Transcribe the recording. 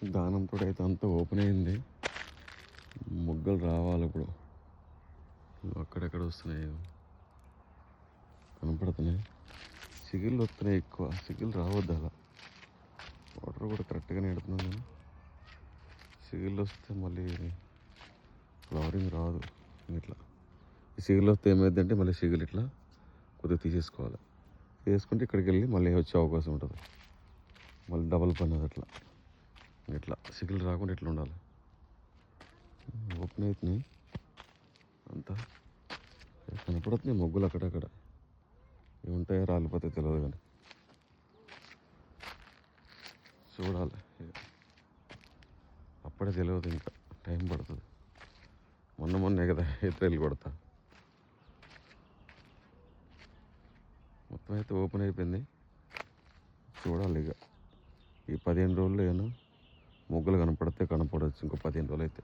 దానంతో అయితే అంతా ఓపెన్ అయింది. మొగ్గలు రావాలి ఇప్పుడు. అక్కడెక్కడ వస్తున్నాయి, కనపడుతున్నాయి. సిగిళ్ళు వస్తున్నాయి ఎక్కువ. సిగిళ్ళు రావద్దు అలా. వాటర్ కూడా కరెక్ట్గానే ఎడుతున్నాను నేను. సిగిళ్ళు వస్తే మళ్ళీ ఫ్లవరింగ్ రాదు. ఇట్లా ఈ సిగిళ్ళు వస్తే ఏమైందంటే మళ్ళీ సిగిల్ ఇట్లా కొద్దిగా తీసేసుకోవాలి. తీసుకుంటే ఇక్కడికి వెళ్ళి మళ్ళీ వచ్చే అవకాశం ఉంటుంది. మళ్ళీ డబల్ పని అది అట్లా. ఇట్లా సిగిల్ రాకుండా ఇట్లా ఉండాలి. ఓపెన్ అవుతున్నాయి అంతా కనపడుతున్నాయి మొగ్గులు అక్కడక్కడ. ఇవి ఉంటాయో రాలిపోతే తెలియదు కానీ చూడాలి. అప్పుడే తెలియదు, ఇంకా టైం పడుతుంది. మొన్నే కదా ఏప్రిల్ కొడతా. మొత్తం అయితే ఓపెన్ అయిపోయింది. చూడాలి ఇక ఈ 15 రోజుల్లో ఏమో మొగ్గులు కనపడితే కనపడవచ్చు. ఇంకో 15 రోజులు అయితే